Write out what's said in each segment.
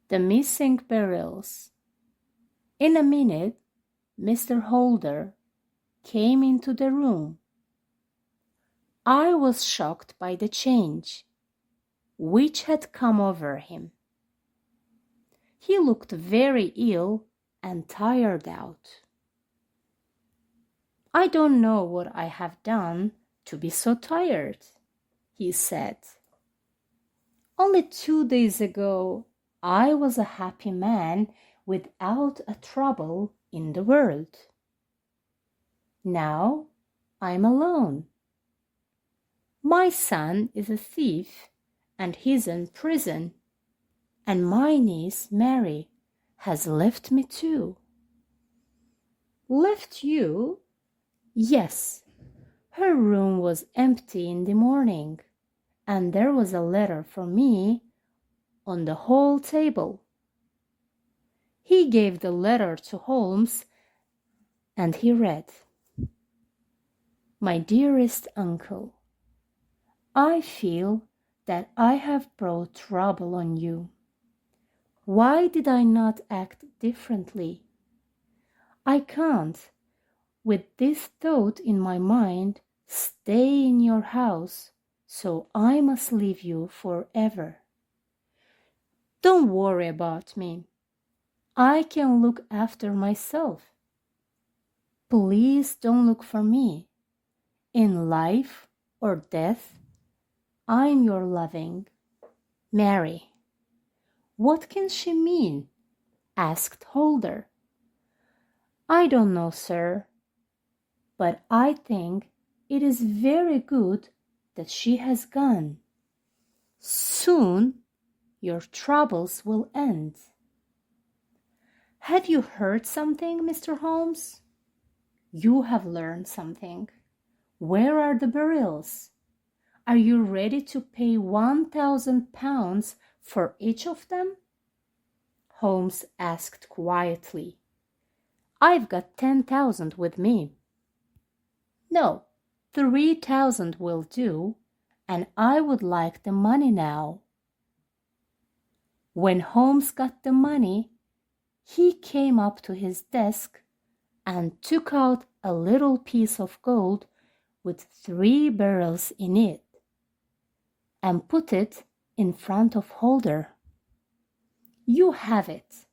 The Missing Beryls. In a minute, Mr. Holder came into the room. I was shocked by the change which had come over him. He looked very ill and tired out. "I don't know what I have done to be so tired," he said. "Only 2 days ago, I was a happy man without a trouble in the world. Now I'm alone. My son is a thief and he's in prison, and my niece Mary has left me too." "Left you?" "Yes. Her room was empty in the morning, and there was a letter for me on the hall table." He gave the letter to Holmes, and he read, "My dearest uncle, I feel that I have brought trouble on you. Why did I not act differently? I can't, with this thought in my mind, stay in your house, so I must leave you forever. Don't worry about me. I can look after myself. Please don't look for me. In life or death, I'm your loving Mary." "What can she mean?" asked Holder. "I don't know, sir, but I think it is very good that she has gone. Soon your troubles will end. Have you heard something, Mr. Holmes? You have learned something. Where are the Beryls? Are you ready to pay £1,000 for each of them?" Holmes asked quietly. "I've got 10,000 with me." "No, 3,000 will do, and I would like the money now." When Holmes got the money, he came up to his desk and took out a little piece of gold with 3 Beryls in it, and put it in front of Holder. "You have it,"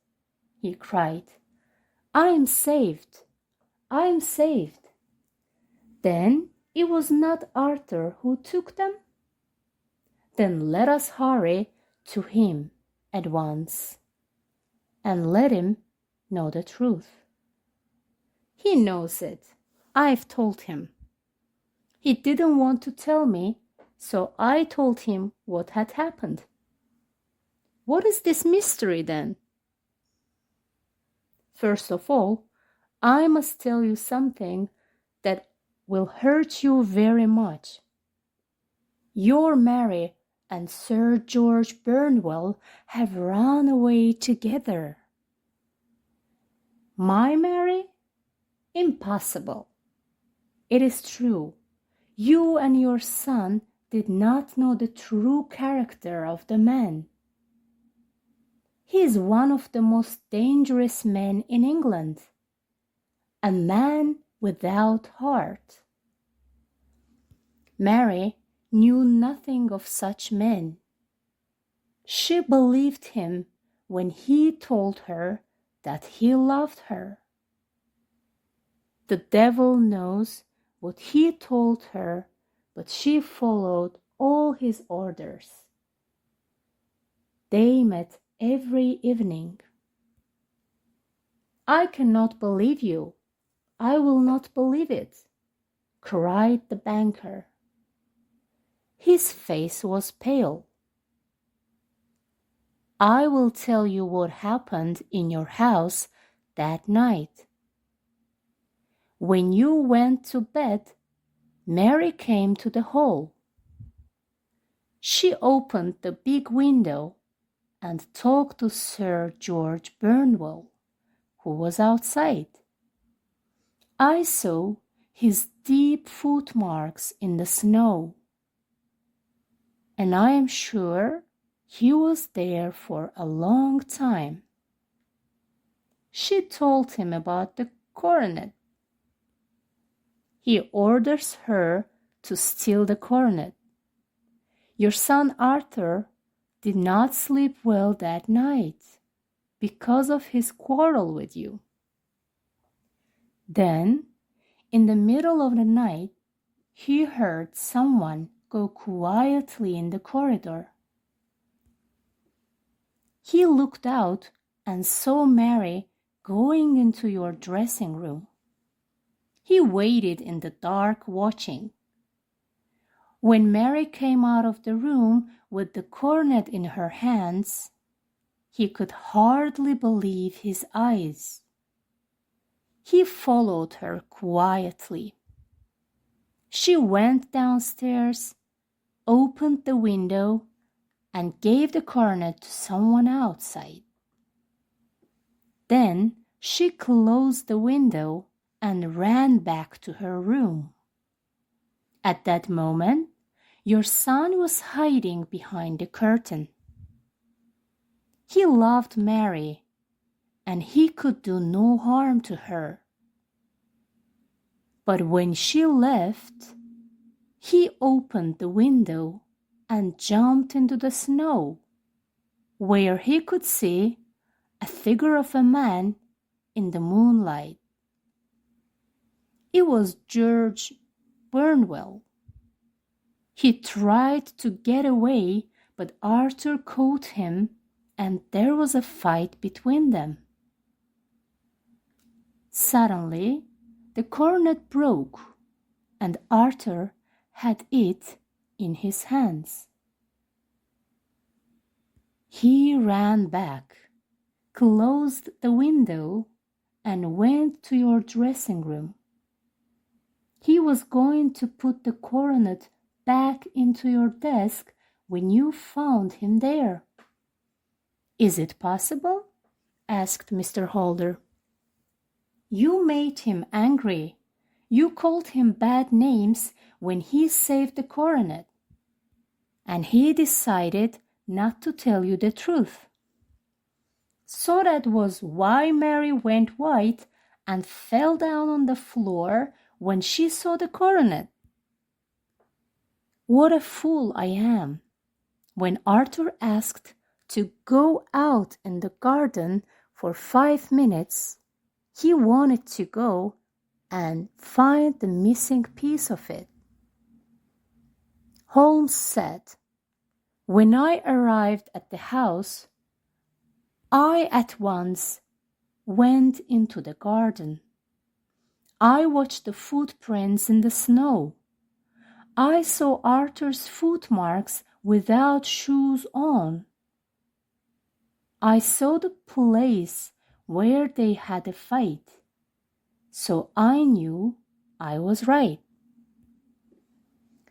he cried. "I'm saved. I'm saved. Then it was not Arthur who took them? Then let us hurry to him at once and let him know the truth. He knows it. I've told him. He didn't want to tell me, so I told him what had happened." "What is this mystery then?" "First of all, I must tell you something that will hurt you very much. Your Mary and Sir George Burnwell have run away together." "My Mary? Impossible." "It is true. You and your son did not know the true character of the man. He is one of the most dangerous men in England, a man without heart. Mary knew nothing of such men. She believed him when he told her that he loved her. The devil knows what he told her, but she followed all his orders. They met every evening." "I cannot believe you. I will not believe it," cried the banker. His face was pale. "I will tell you what happened in your house that night. When you went to bed, Mary came to the hall. She opened the big window and talked to Sir George Burnwell, who was outside. I saw his deep footmarks in the snow, and I am sure he was there for a long time. She told him about the coronet. He orders her to steal the coronet. Your son Arthur did not sleep well that night because of his quarrel with you. Then, in the middle of the night, he heard someone go quietly in the corridor. He looked out and saw Mary going into your dressing room. He waited in the dark watching. When Mary came out of the room with the coronet in her hands, he could hardly believe his eyes. He followed her quietly. She went downstairs, opened the window, and gave the coronet to someone outside. Then she closed the window and ran back to her room. At that moment, your son was hiding behind the curtain. He loved Mary, and he could do no harm to her. But when she left, he opened the window and jumped into the snow, where he could see a figure of a man in the moonlight. It was George Burnwell. He tried to get away, but Arthur caught him, and there was a fight between them. Suddenly, the coronet broke, and Arthur had it in his hands. He ran back, closed the window, and went to your dressing room. He was going to put the coronet back into your desk when you found him there. Is it possible? Asked Mr. Holder. You made him angry. You called him bad names when he saved the coronet. And he decided not to tell you the truth. So that was why Mary went white and fell down on the floor when she saw the coronet. What a fool I am. When Arthur asked to go out in the garden for 5 minutes, he wanted to go and find the missing piece of it. Holmes said, when I arrived at the house, I at once went into the garden. I watched the footprints in the snow. I saw Arthur's footmarks without shoes on. I saw the place where they had a fight, so I knew I was right.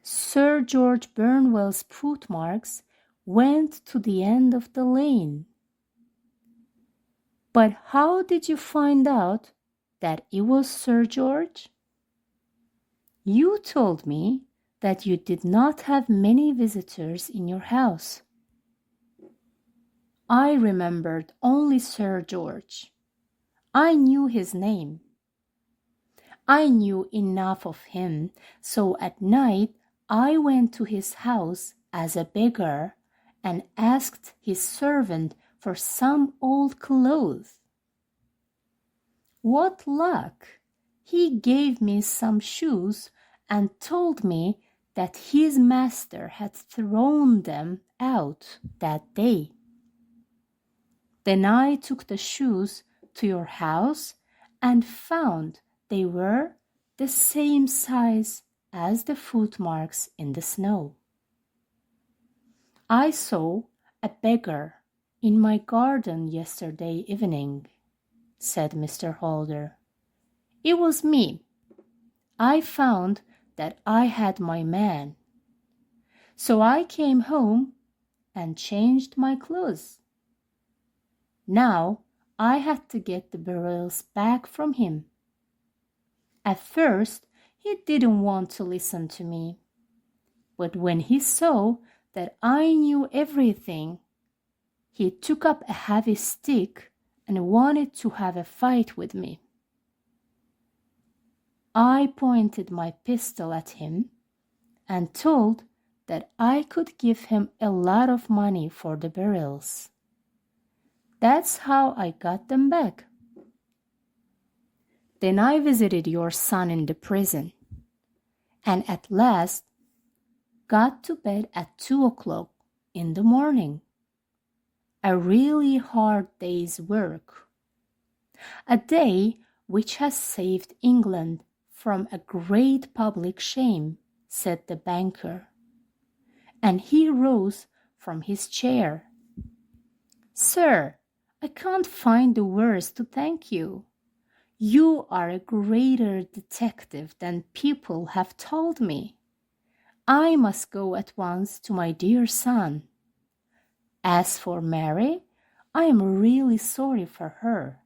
Sir George Burnwell's footmarks went to the end of the lane. But how did you find out that it was Sir George? You told me that you did not have many visitors in your house. I remembered only Sir George. I knew his name. I knew enough of him, so at night I went to his house as a beggar and asked his servant for some old clothes. What luck! He gave me some shoes and told me that his master had thrown them out that day. Then I took the shoes to your house and found they were the same size as the footmarks in the snow. I saw a beggar in my garden yesterday evening, said Mr. Holder. It was me. I found that I had my man. So I came home and changed my clothes. Now I had to get the Beryls back from him. At first, he didn't want to listen to me. But when he saw that I knew everything, He took up a heavy stick and wanted to have a fight with me. I pointed my pistol at him and told that I could give him a lot of money for the Beryls. That's how I got them back. Then I visited your son in the prison, and at last got to bed at 2 o'clock in the morning. A really hard day's work. A day which has saved England from a great public shame, said the banker. And he rose from his chair. Sir, I can't find the words to thank you. You are a greater detective than people have told me. I must go at once to my dear son. As for Mary, I am really sorry for her,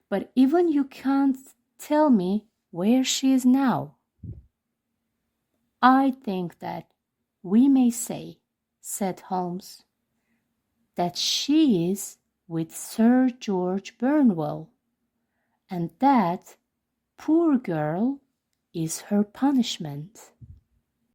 but even you can't tell me where she is now. I think that we may say, said Holmes, that she is with Sir George Burnwell, and that, poor girl, is her punishment.